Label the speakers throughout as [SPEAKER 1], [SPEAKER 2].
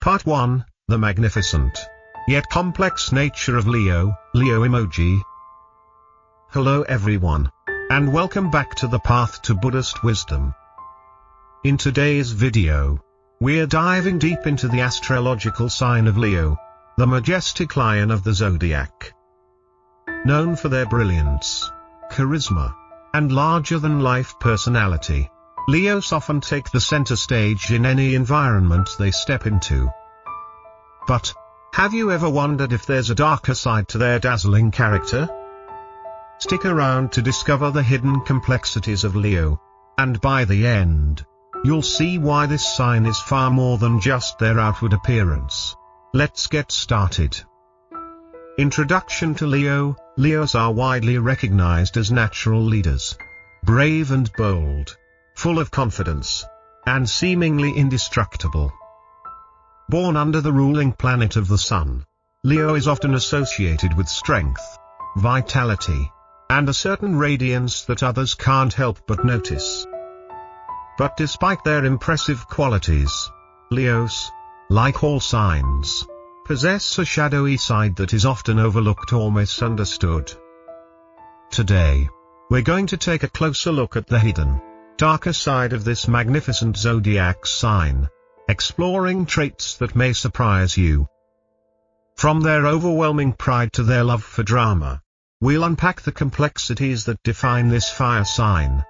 [SPEAKER 1] Part 1, The Magnificent, Yet Complex Nature of Leo, Leo Emoji. Hello everyone, and welcome back to the path to Buddhist wisdom. In today's video, we're diving deep into the astrological sign of Leo, the majestic lion of the zodiac. Known for their brilliance, charisma, and larger-than-life personality, Leos often take the center stage in any environment they step into. But, have you ever wondered if there's a darker side to their dazzling character? Stick around to discover the hidden complexities of Leo, and by the end, you'll see why this sign is far more than just their outward appearance. Let's get started. Introduction to Leo. Leos are widely recognized as natural leaders. Brave and bold, full of confidence, and seemingly indestructible. Born under the ruling planet of the Sun, Leo is often associated with strength, vitality, and a certain radiance that others can't help but notice. But despite their impressive qualities, Leos, like all signs, possess a shadowy side that is often overlooked or misunderstood. Today, we're going to take a closer look at the hidden, darker side of this magnificent zodiac sign, exploring traits that may surprise you. From their overwhelming pride to their love for drama, we'll unpack the complexities that define this fire sign.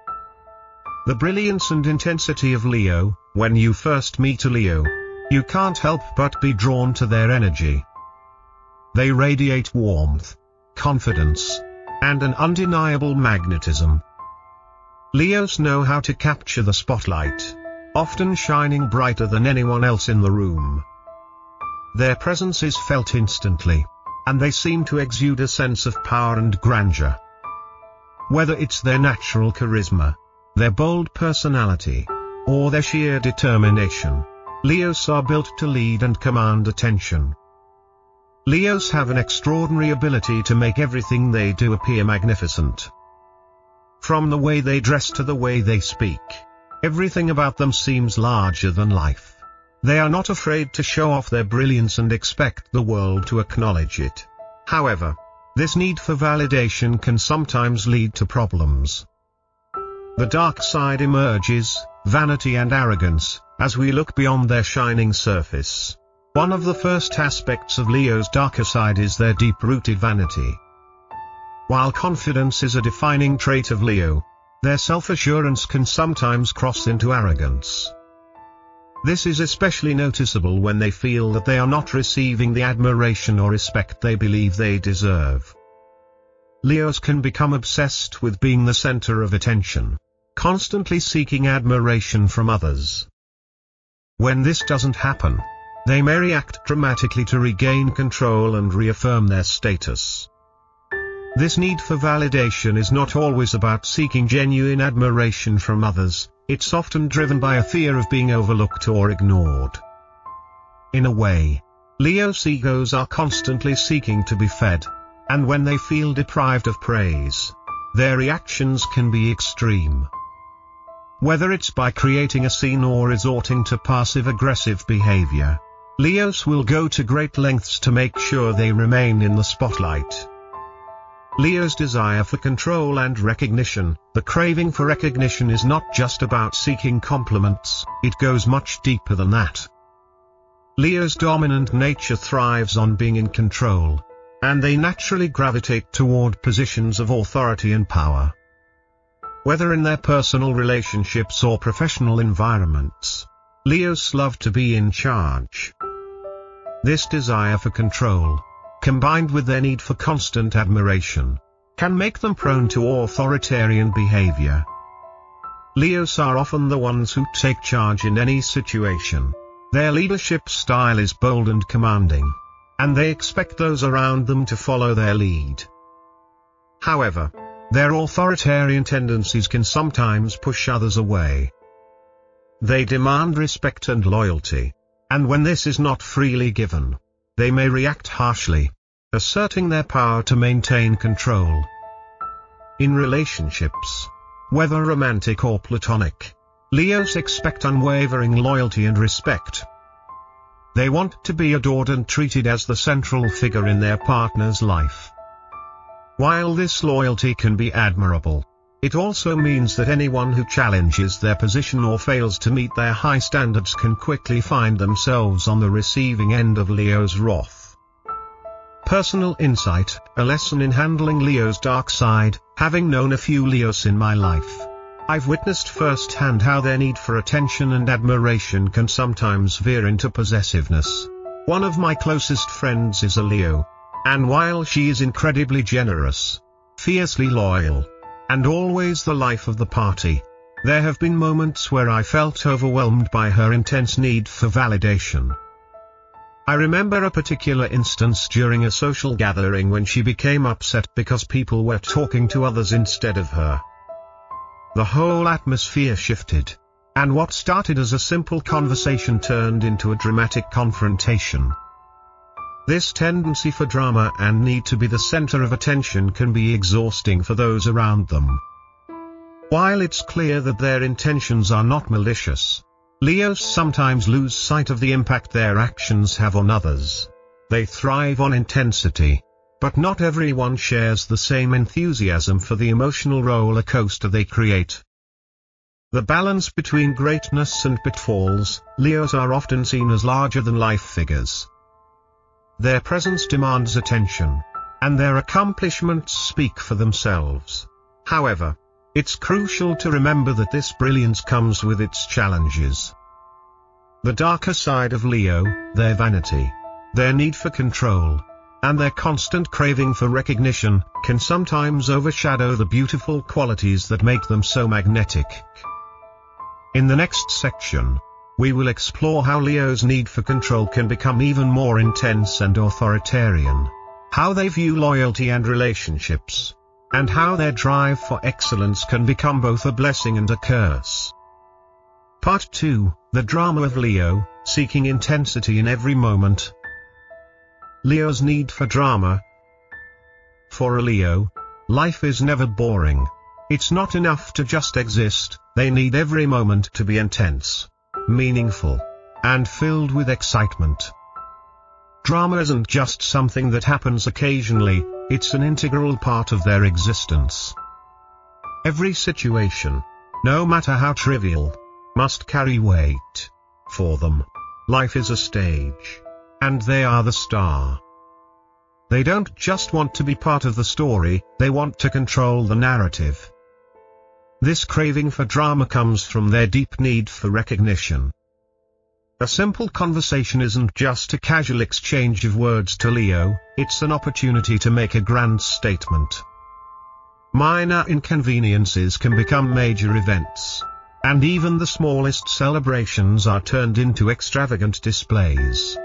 [SPEAKER 1] The brilliance and intensity of Leo. When you first meet a Leo, you can't help but be drawn to their energy. They radiate warmth, confidence, and an undeniable magnetism. Leos know how to capture the spotlight, often shining brighter than anyone else in the room. Their presence is felt instantly, and they seem to exude a sense of power and grandeur. Whether it's their natural charisma, their bold personality, or their sheer determination, Leos are built to lead and command attention. Leos have an extraordinary ability to make everything they do appear magnificent. From the way they dress to the way they speak, everything about them seems larger than life. They are not afraid to show off their brilliance and expect the world to acknowledge it. However, this need for validation can sometimes lead to problems. The dark side emerges, vanity and arrogance, as we look beyond their shining surface. One of the first aspects of Leo's darker side is their deep-rooted vanity. While confidence is a defining trait of Leo, their self-assurance can sometimes cross into arrogance. This is especially noticeable when they feel that they are not receiving the admiration or respect they believe they deserve. Leos can become obsessed with being the center of attention, constantly seeking admiration from others. When this doesn't happen, they may react dramatically to regain control and reaffirm their status. This need for validation is not always about seeking genuine admiration from others. It's often driven by a fear of being overlooked or ignored. In a way, Leo's egos are constantly seeking to be fed, and when they feel deprived of praise, their reactions can be extreme. Whether it's by creating a scene or resorting to passive-aggressive behavior, Leos will go to great lengths to make sure they remain in the spotlight. Leo's desire for control and recognition. The craving for recognition is not just about seeking compliments, it goes much deeper than that. Leo's dominant nature thrives on being in control, and they naturally gravitate toward positions of authority and power. Whether in their personal relationships or professional environments, Leos love to be in charge. This desire for control, combined with their need for constant admiration, can make them prone to authoritarian behavior. Leos are often the ones who take charge in any situation. Their leadership style is bold and commanding, and they expect those around them to follow their lead. However, their authoritarian tendencies can sometimes push others away. They demand respect and loyalty, and when this is not freely given, they may react harshly, asserting their power to maintain control. In relationships, whether romantic or platonic, Leos expect unwavering loyalty and respect. They want to be adored and treated as the central figure in their partner's life. While this loyalty can be admirable, it also means that anyone who challenges their position or fails to meet their high standards can quickly find themselves on the receiving end of Leo's wrath. Personal insight, a lesson in handling Leo's dark side. Having known a few Leos in my life, I've witnessed firsthand how their need for attention and admiration can sometimes veer into possessiveness. One of my closest friends is a Leo, and while she is incredibly generous, fiercely loyal, and always the life of the party, there have been moments where I felt overwhelmed by her intense need for validation. I remember a particular instance during a social gathering when she became upset because people were talking to others instead of her. The whole atmosphere shifted, and what started as a simple conversation turned into a dramatic confrontation. This tendency for drama and need to be the center of attention can be exhausting for those around them. While it's clear that their intentions are not malicious, Leos sometimes lose sight of the impact their actions have on others. They thrive on intensity, but not everyone shares the same enthusiasm for the emotional roller coaster they create. The balance between greatness and pitfalls. Leos are often seen as larger-than-life figures. Their presence demands attention, and their accomplishments speak for themselves. However, it's crucial to remember that this brilliance comes with its challenges. The darker side of Leo, their vanity, their need for control, and their constant craving for recognition, can sometimes overshadow the beautiful qualities that make them so magnetic. In the next section, we will explore how Leo's need for control can become even more intense and authoritarian, how they view loyalty and relationships, and how their drive for excellence can become both a blessing and a curse. Part 2, The Drama of Leo, Seeking Intensity in Every Moment. Leo's need for drama. For a Leo, life is never boring. It's not enough to just exist, they need every moment to be intense, meaningful, and filled with excitement. Drama isn't just something that happens occasionally, it's an integral part of their existence. Every situation, no matter how trivial, must carry weight. For them, life is a stage, and they are the star. They don't just want to be part of the story, they want to control the narrative. This craving for drama comes from their deep need for recognition. A simple conversation isn't just a casual exchange of words to Leo, it's an opportunity to make a grand statement. Minor inconveniences can become major events, and even the smallest celebrations are turned into extravagant displays.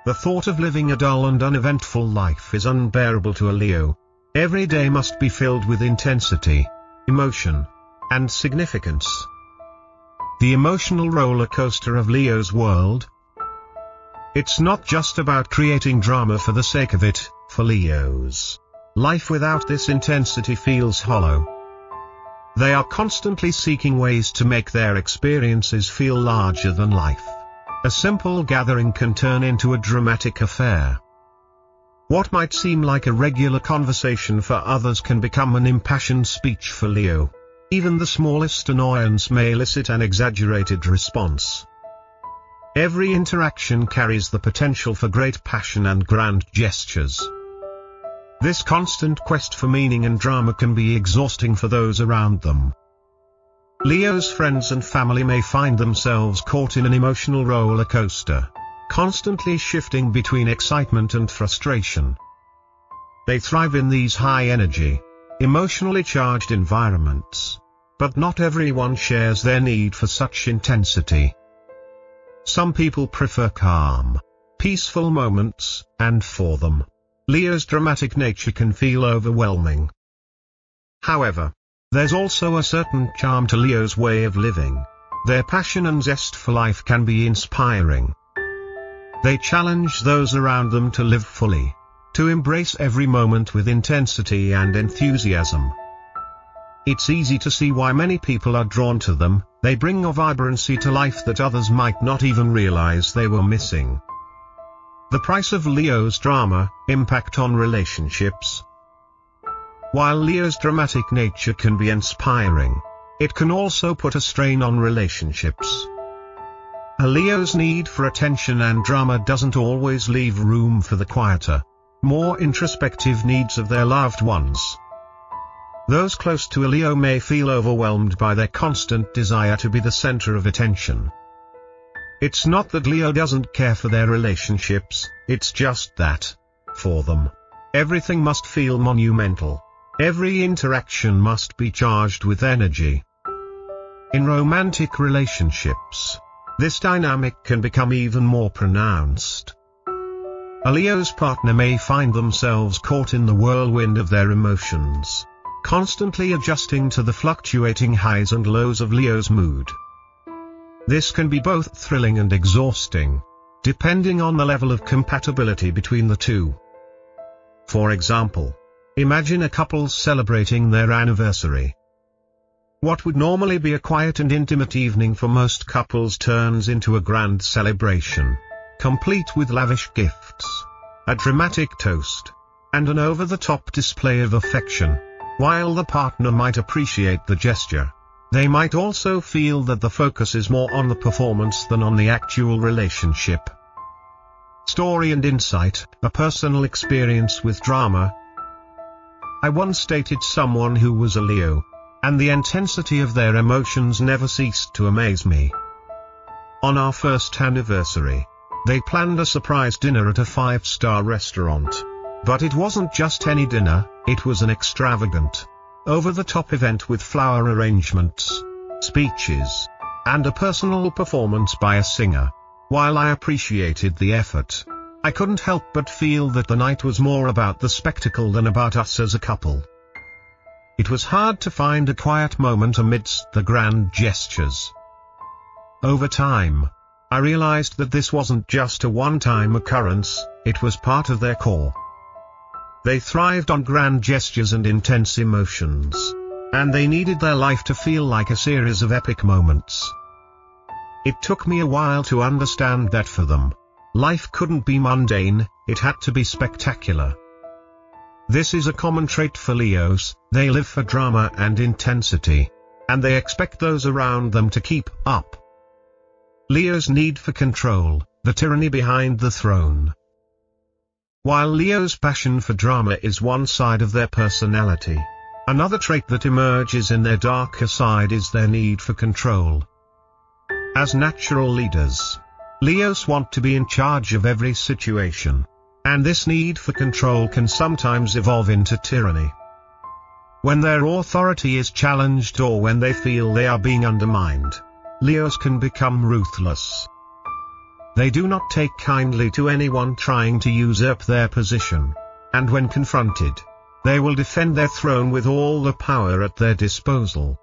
[SPEAKER 1] The thought of living a dull and uneventful life is unbearable to a Leo. Every day must be filled with intensity, emotion, and significance. The emotional roller coaster of Leo's world. It's not just about creating drama for the sake of it. For Leos, life without this intensity feels hollow. They are constantly seeking ways to make their experiences feel larger than life. A simple gathering can turn into a dramatic affair. What might seem like a regular conversation for others can become an impassioned speech for Leo. Even the smallest annoyance may elicit an exaggerated response. Every interaction carries the potential for great passion and grand gestures. This constant quest for meaning and drama can be exhausting for those around them. Leo's friends and family may find themselves caught in an emotional roller coaster, constantly shifting between excitement and frustration. They thrive in these high-energy, emotionally charged environments, but not everyone shares their need for such intensity. Some people prefer calm, peaceful moments, and for them, Leo's dramatic nature can feel overwhelming. However, there's also a certain charm to Leo's way of living. Their passion and zest for life can be inspiring. They challenge those around them to live fully, to embrace every moment with intensity and enthusiasm. It's easy to see why many people are drawn to them. They bring a vibrancy to life that others might not even realize they were missing. The price of Leo's drama, impact on relationships. While Leo's dramatic nature can be inspiring, it can also put a strain on relationships. A Leo's need for attention and drama doesn't always leave room for the quieter, more introspective needs of their loved ones. Those close to a Leo may feel overwhelmed by their constant desire to be the center of attention. It's not that Leo doesn't care for their relationships, it's just that, for them, everything must feel monumental. Every interaction must be charged with energy. In romantic relationships, this dynamic can become even more pronounced. A Leo's partner may find themselves caught in the whirlwind of their emotions, constantly adjusting to the fluctuating highs and lows of Leo's mood. This can be both thrilling and exhausting, depending on the level of compatibility between the two. For example, imagine a couple celebrating their anniversary. What would normally be a quiet and intimate evening for most couples turns into a grand celebration, complete with lavish gifts, a dramatic toast, and an over-the-top display of affection. While the partner might appreciate the gesture, they might also feel that the focus is more on the performance than on the actual relationship. Story and insight, a personal experience with drama. I once dated someone who was a Leo, and the intensity of their emotions never ceased to amaze me. On our first anniversary, they planned a surprise dinner at a 5-star restaurant. But it wasn't just any dinner, it was an extravagant, over-the-top event with flower arrangements, speeches, and a personal performance by a singer. While I appreciated the effort, I couldn't help but feel that the night was more about the spectacle than about us as a couple. It was hard to find a quiet moment amidst the grand gestures. Over time, I realized that this wasn't just a one-time occurrence, it was part of their core. They thrived on grand gestures and intense emotions, and they needed their life to feel like a series of epic moments. It took me a while to understand that for them, life couldn't be mundane, it had to be spectacular. This is a common trait for Leos, they live for drama and intensity, and they expect those around them to keep up. Leo's need for control, the tyranny behind the throne. While Leo's passion for drama is one side of their personality, another trait that emerges in their darker side is their need for control. As natural leaders, Leos want to be in charge of every situation, and this need for control can sometimes evolve into tyranny. When their authority is challenged or when they feel they are being undermined, Leos can become ruthless. They do not take kindly to anyone trying to usurp their position, and when confronted, they will defend their throne with all the power at their disposal.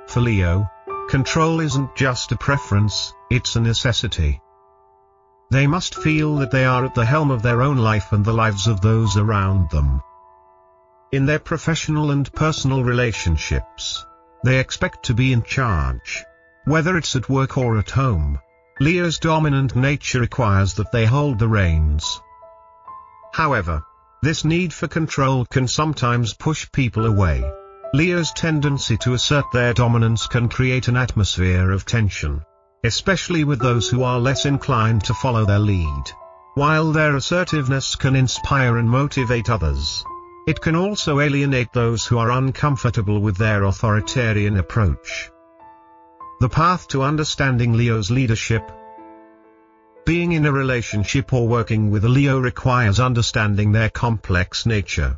[SPEAKER 1] For Leo, control isn't just a preference, it's a necessity. They must feel that they are at the helm of their own life and the lives of those around them. In their professional and personal relationships, they expect to be in charge. Whether it's at work or at home, Leo's dominant nature requires that they hold the reins. However, this need for control can sometimes push people away. Leo's tendency to assert their dominance can create an atmosphere of tension, especially with those who are less inclined to follow their lead. While their assertiveness can inspire and motivate others, it can also alienate those who are uncomfortable with their authoritarian approach. The path to understanding Leo's leadership. Being in a relationship or working with a Leo requires understanding their complex nature.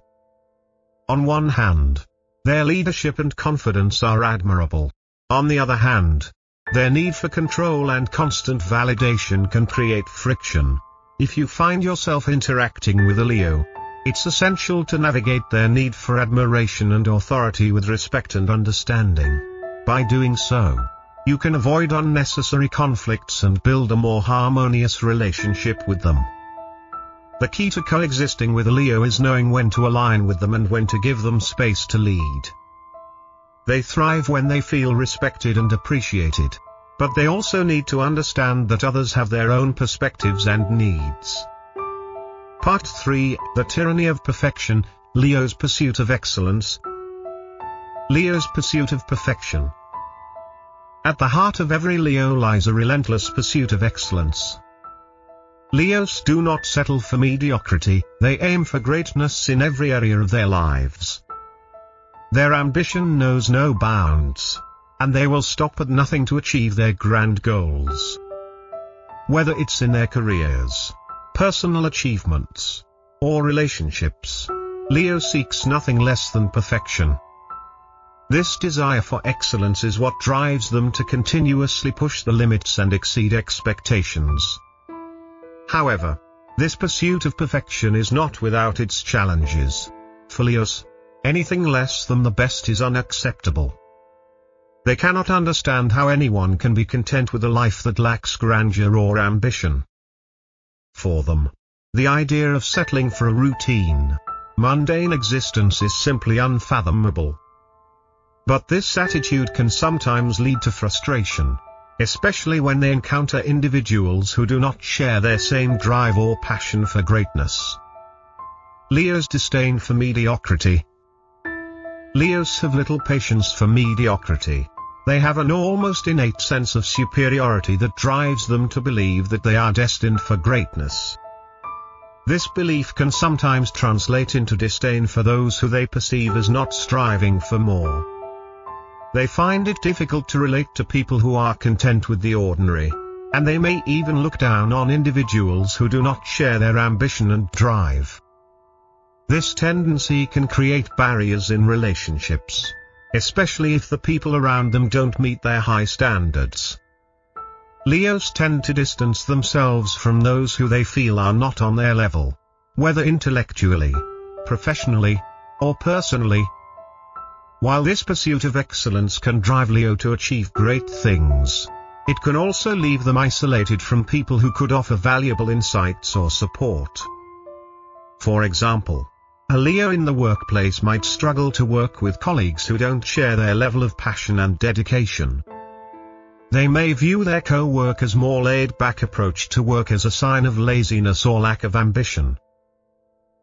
[SPEAKER 1] On one hand, their leadership and confidence are admirable. On the other hand, their need for control and constant validation can create friction. If you find yourself interacting with a Leo, it's essential to navigate their need for admiration and authority with respect and understanding. By doing so, you can avoid unnecessary conflicts and build a more harmonious relationship with them. The key to coexisting with a Leo is knowing when to align with them and when to give them space to lead. They thrive when they feel respected and appreciated. But they also need to understand that others have their own perspectives and needs. Part 3, The Tyranny of Perfection, Leo's Pursuit of Excellence. Leo's pursuit of perfection. At the heart of every Leo lies a relentless pursuit of excellence. Leos do not settle for mediocrity, they aim for greatness in every area of their lives. Their ambition knows no bounds, and they will stop at nothing to achieve their grand goals. Whether it's in their careers, personal achievements, or relationships, Leo seeks nothing less than perfection. This desire for excellence is what drives them to continuously push the limits and exceed expectations. However, this pursuit of perfection is not without its challenges. For Leos, anything less than the best is unacceptable. They cannot understand how anyone can be content with a life that lacks grandeur or ambition. For them, the idea of settling for a routine, mundane existence is simply unfathomable. But this attitude can sometimes lead to frustration, especially when they encounter individuals who do not share their same drive or passion for greatness. Leo's disdain for mediocrity. Leos have little patience for mediocrity. They have an almost innate sense of superiority that drives them to believe that they are destined for greatness. This belief can sometimes translate into disdain for those who they perceive as not striving for more. They find it difficult to relate to people who are content with the ordinary, and they may even look down on individuals who do not share their ambition and drive. This tendency can create barriers in relationships, especially if the people around them don't meet their high standards. Leos tend to distance themselves from those who they feel are not on their level, whether intellectually, professionally, or personally. While this pursuit of excellence can drive Leo to achieve great things, it can also leave them isolated from people who could offer valuable insights or support. For example, a Leo in the workplace might struggle to work with colleagues who don't share their level of passion and dedication. They may view their co-workers' more laid-back approach to work as a sign of laziness or lack of ambition.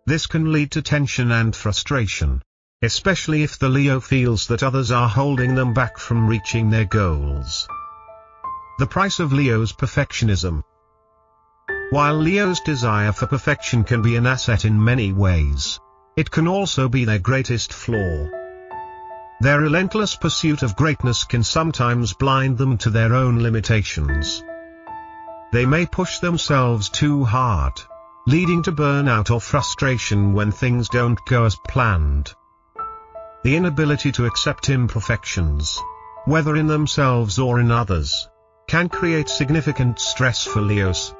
[SPEAKER 1] This can lead to tension and frustration, especially if the Leo feels that others are holding them back from reaching their goals. The price of Leo's perfectionism. While Leo's desire for perfection can be an asset in many ways, it can also be their greatest flaw. Their relentless pursuit of greatness can sometimes blind them to their own limitations. They may push themselves too hard, leading to burnout or frustration when things don't go as planned. The inability to accept imperfections, whether in themselves or in others, can create significant stress for Leos.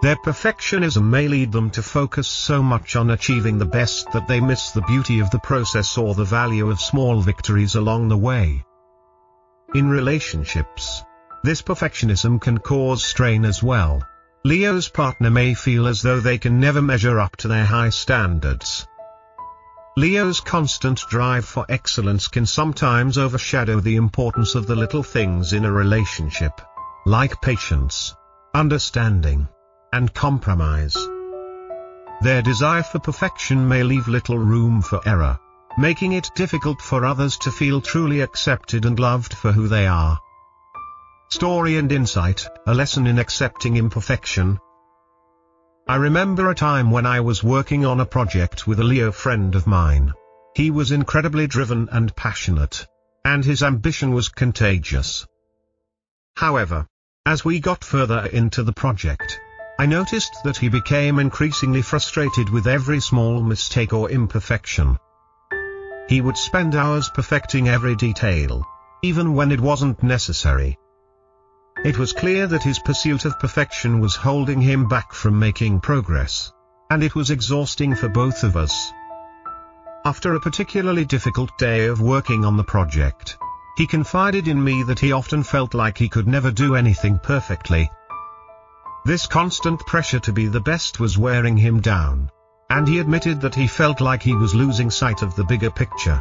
[SPEAKER 1] Their perfectionism may lead them to focus so much on achieving the best that they miss the beauty of the process or the value of small victories along the way. In relationships, this perfectionism can cause strain as well. Leo's partner may feel as though they can never measure up to their high standards. Leo's constant drive for excellence can sometimes overshadow the importance of the little things in a relationship, like patience, understanding, and compromise. Their desire for perfection may leave little room for error, making it difficult for others to feel truly accepted and loved for who they are. Story and insight, a lesson in accepting imperfection. I remember a time when I was working on a project with a Leo friend of mine. He was incredibly driven and passionate, and his ambition was contagious. However, as we got further into the project, I noticed that he became increasingly frustrated with every small mistake or imperfection. He would spend hours perfecting every detail, even when it wasn't necessary. It was clear that his pursuit of perfection was holding him back from making progress, and it was exhausting for both of us. After a particularly difficult day of working on the project, he confided in me that he often felt like he could never do anything perfectly. This constant pressure to be the best was wearing him down, and he admitted that he felt like he was losing sight of the bigger picture.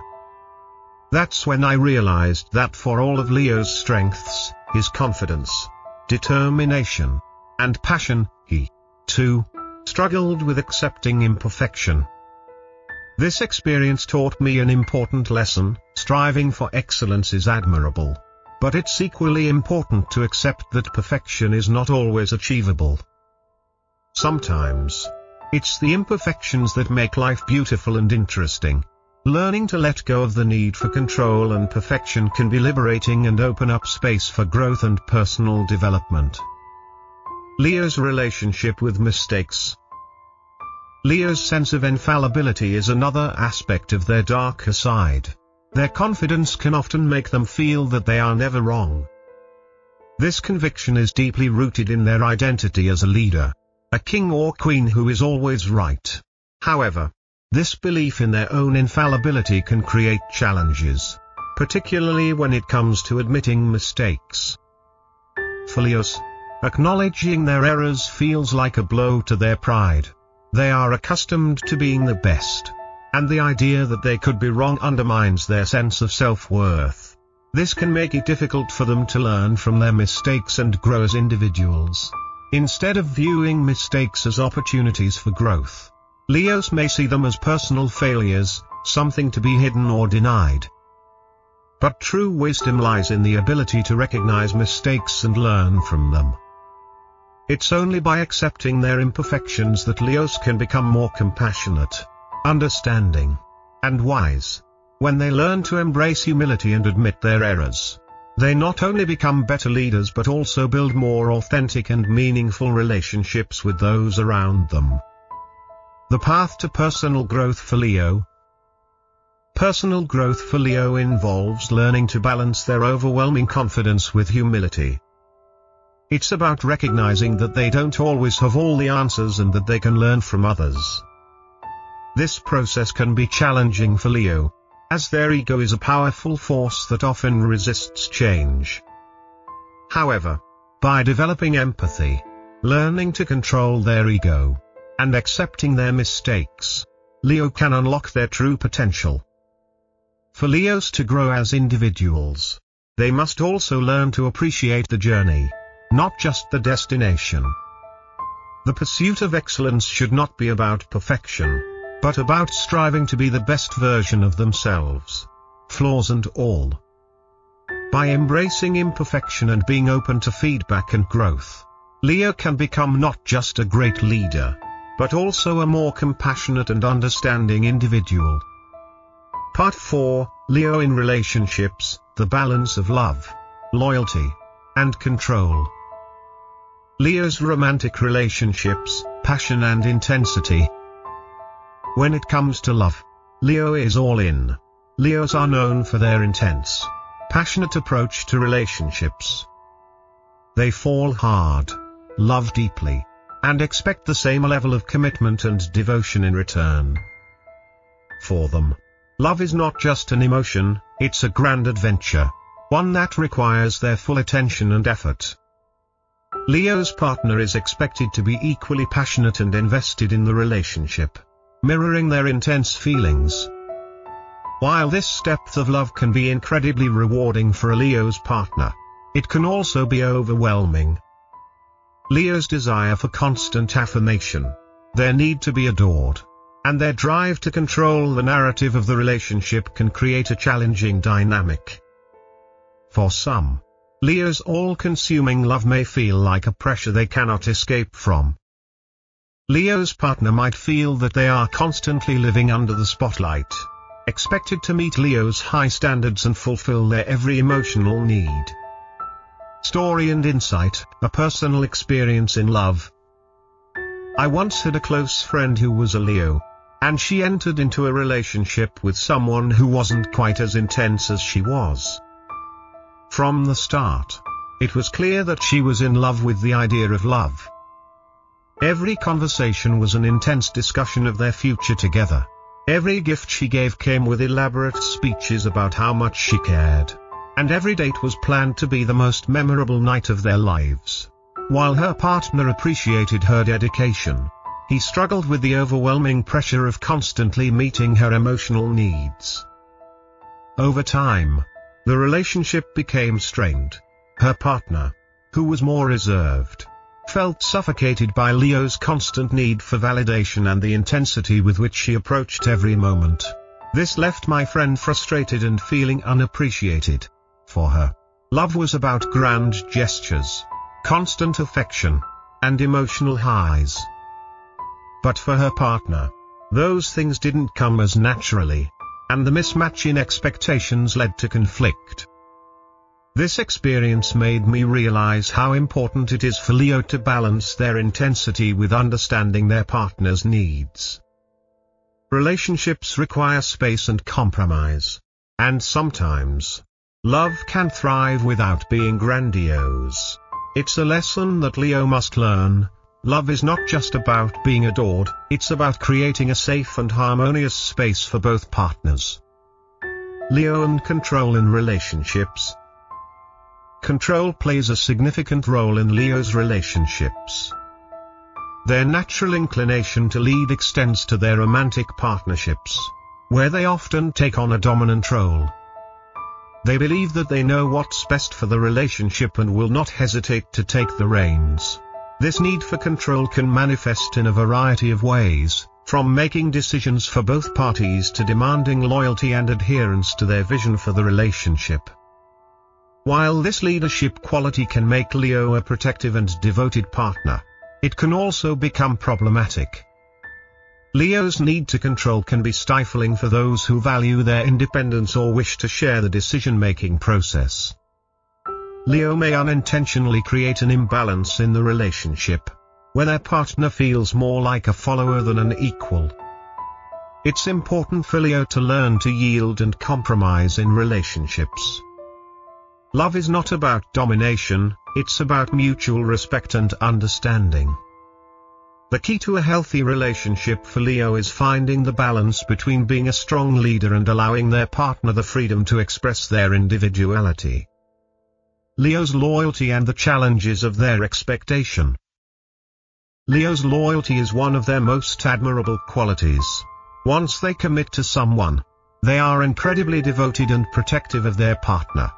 [SPEAKER 1] That's when I realized that for all of Leo's strengths, his confidence, determination, and passion, he, too, struggled with accepting imperfection. This experience taught me an important lesson: striving for excellence is admirable. But it's equally important to accept that perfection is not always achievable. Sometimes, it's the imperfections that make life beautiful and interesting. Learning to let go of the need for control and perfection can be liberating and open up space for growth and personal development. Leo's relationship with mistakes. Leo's sense of infallibility is another aspect of their darker side. Their confidence can often make them feel that they are never wrong. This conviction is deeply rooted in their identity as a leader, a king or queen who is always right. However, this belief in their own infallibility can create challenges, particularly when it comes to admitting mistakes. For Leos, acknowledging their errors feels like a blow to their pride. They are accustomed to being the best, and the idea that they could be wrong undermines their sense of self-worth. This can make it difficult for them to learn from their mistakes and grow as individuals. Instead of viewing mistakes as opportunities for growth, Leos may see them as personal failures, something to be hidden or denied. But true wisdom lies in the ability to recognize mistakes and learn from them. It's only by accepting their imperfections that Leos can become more compassionate, understanding, and wise. When they learn to embrace humility and admit their errors, they not only become better leaders but also build more authentic and meaningful relationships with those around them. The path to personal growth for Leo. Personal growth for Leo involves learning to balance their overwhelming confidence with humility. It's about recognizing that they don't always have all the answers and that they can learn from others. This process can be challenging for Leo, as their ego is a powerful force that often resists change. However, by developing empathy, learning to control their ego, and accepting their mistakes, Leo can unlock their true potential. For Leos to grow as individuals, they must also learn to appreciate the journey, not just the destination. The pursuit of excellence should not be about perfection, but about striving to be the best version of themselves, flaws and all. By embracing imperfection and being open to feedback and growth, Leo can become not just a great leader, but also a more compassionate and understanding individual. Part 4, Leo in relationships, the balance of love, loyalty, and control. Leo's romantic relationships, passion and intensity. When it comes to love, Leo is all in. Leos are known for their intense, passionate approach to relationships. They fall hard, love deeply, and expect the same level of commitment and devotion in return. For them, love is not just an emotion, it's a grand adventure, one that requires their full attention and effort. Leo's partner is expected to be equally passionate and invested in the relationship, mirroring their intense feelings. While this depth of love can be incredibly rewarding for a Leo's partner, it can also be overwhelming. Leo's desire for constant affirmation, their need to be adored, and their drive to control the narrative of the relationship can create a challenging dynamic. For some, Leo's all-consuming love may feel like a pressure they cannot escape from. Leo's partner might feel that they are constantly living under the spotlight, expected to meet Leo's high standards and fulfill their every emotional need. Story and insight, a personal experience in love. I once had a close friend who was a Leo, and she entered into a relationship with someone who wasn't quite as intense as she was. From the start, it was clear that she was in love with the idea of love. Every conversation was an intense discussion of their future together. Every gift she gave came with elaborate speeches about how much she cared. And every date was planned to be the most memorable night of their lives. While her partner appreciated her dedication, he struggled with the overwhelming pressure of constantly meeting her emotional needs. Over time, the relationship became strained. Her partner, who was more reserved, felt suffocated by Leo's constant need for validation and the intensity with which she approached every moment. This left my friend frustrated and feeling unappreciated. For her, love was about grand gestures, constant affection, and emotional highs. But for her partner, those things didn't come as naturally, and the mismatch in expectations led to conflict. This experience made me realize how important it is for Leo to balance their intensity with understanding their partner's needs. Relationships require space and compromise, and sometimes, love can thrive without being grandiose. It's a lesson that Leo must learn. Love is not just about being adored, it's about creating a safe and harmonious space for both partners. Leo and control in relationships. Control plays a significant role in Leo's relationships. Their natural inclination to lead extends to their romantic partnerships, where they often take on a dominant role. They believe that they know what's best for the relationship and will not hesitate to take the reins. This need for control can manifest in a variety of ways, from making decisions for both parties to demanding loyalty and adherence to their vision for the relationship. While this leadership quality can make Leo a protective and devoted partner, it can also become problematic. Leo's need to control can be stifling for those who value their independence or wish to share the decision-making process. Leo may unintentionally create an imbalance in the relationship, where their partner feels more like a follower than an equal. It's important for Leo to learn to yield and compromise in relationships. Love is not about domination, it's about mutual respect and understanding. The key to a healthy relationship for Leo is finding the balance between being a strong leader and allowing their partner the freedom to express their individuality. Leo's loyalty and the challenges of their expectation. Leo's loyalty is one of their most admirable qualities. Once they commit to someone, they are incredibly devoted and protective of their partner.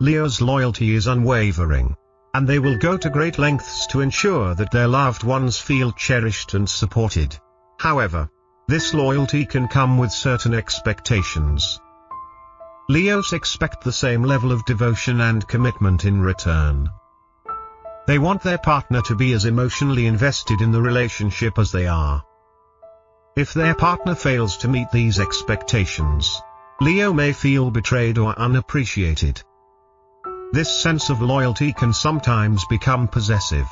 [SPEAKER 1] Leo's loyalty is unwavering, and they will go to great lengths to ensure that their loved ones feel cherished and supported. However, this loyalty can come with certain expectations. Leos expect the same level of devotion and commitment in return. They want their partner to be as emotionally invested in the relationship as they are. If their partner fails to meet these expectations, Leo may feel betrayed or unappreciated. This sense of loyalty can sometimes become possessive,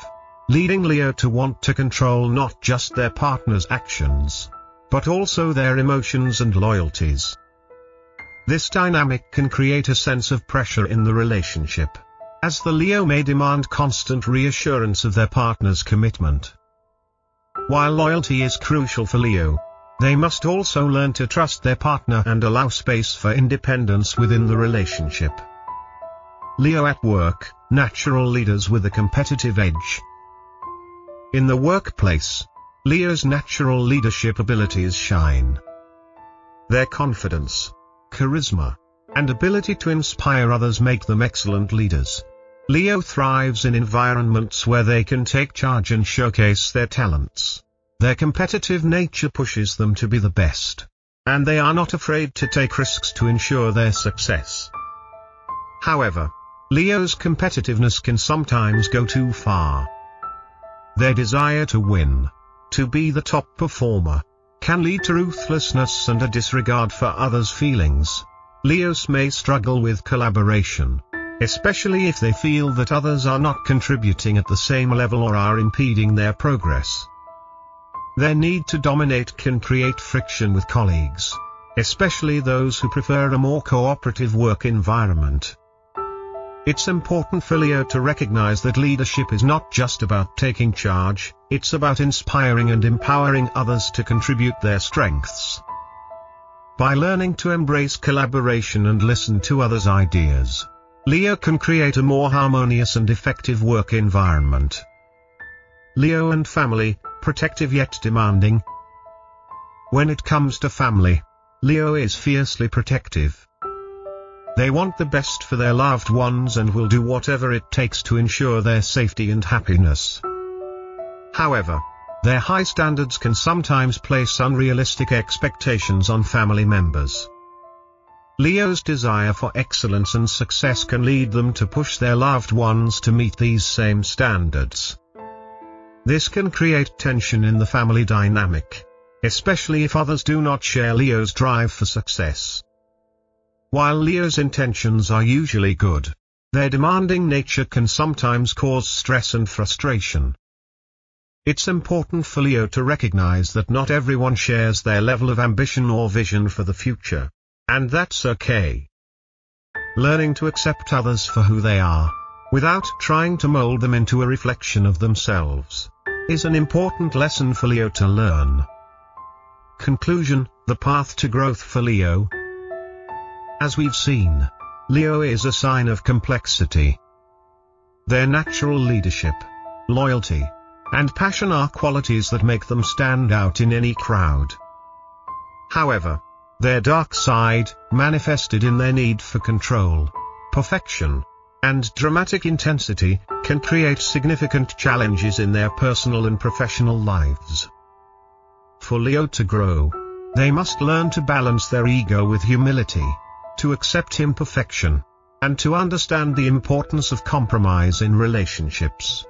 [SPEAKER 1] leading Leo to want to control not just their partner's actions, but also their emotions and loyalties. This dynamic can create a sense of pressure in the relationship, as the Leo may demand constant reassurance of their partner's commitment. While loyalty is crucial for Leo, they must also learn to trust their partner and allow space for independence within the relationship. Leo at work, natural leaders with a competitive edge. In the workplace, Leo's natural leadership abilities shine. Their confidence, charisma, and ability to inspire others make them excellent leaders. Leo thrives in environments where they can take charge and showcase their talents. Their competitive nature pushes them to be the best, and they are not afraid to take risks to ensure their success. However, Leo's competitiveness can sometimes go too far. Their desire to win, to be the top performer, can lead to ruthlessness and a disregard for others' feelings. Leos may struggle with collaboration, especially if they feel that others are not contributing at the same level or are impeding their progress. Their need to dominate can create friction with colleagues, especially those who prefer a more cooperative work environment. It's important for Leo to recognize that leadership is not just about taking charge, it's about inspiring and empowering others to contribute their strengths. By learning to embrace collaboration and listen to others' ideas, Leo can create a more harmonious and effective work environment. Leo and family, protective yet demanding. When it comes to family, Leo is fiercely protective. They want the best for their loved ones and will do whatever it takes to ensure their safety and happiness. However, their high standards can sometimes place unrealistic expectations on family members. Leo's desire for excellence and success can lead them to push their loved ones to meet these same standards. This can create tension in the family dynamic, especially if others do not share Leo's drive for success. While Leo's intentions are usually good, their demanding nature can sometimes cause stress and frustration. It's important for Leo to recognize that not everyone shares their level of ambition or vision for the future, and that's okay. Learning to accept others for who they are, without trying to mold them into a reflection of themselves, is an important lesson for Leo to learn. Conclusion: the path to growth for Leo. As we've seen, Leo is a sign of complexity. Their natural leadership, loyalty, and passion are qualities that make them stand out in any crowd. However, their dark side, manifested in their need for control, perfection, and dramatic intensity, can create significant challenges in their personal and professional lives. For Leo to grow, they must learn to balance their ego with humility, to accept imperfection, and to understand the importance of compromise in relationships.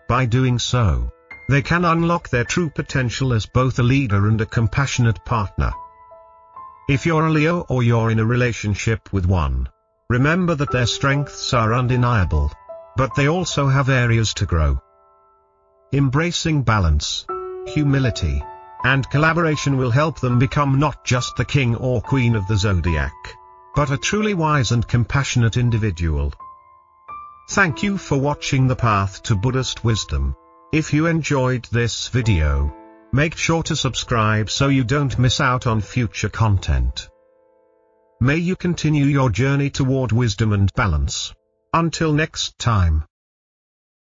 [SPEAKER 1] By doing so, they can unlock their true potential as both a leader and a compassionate partner. If you're a Leo or you're in a relationship with one, remember that their strengths are undeniable, but they also have areas to grow. Embracing balance, humility, and collaboration will help them become not just the king or queen of the zodiac, but a truly wise and compassionate individual. Thank you for watching The Path to Buddhist Wisdom. If you enjoyed this video, make sure to subscribe so you don't miss out on future content. May you continue your journey toward wisdom and balance. Until next time.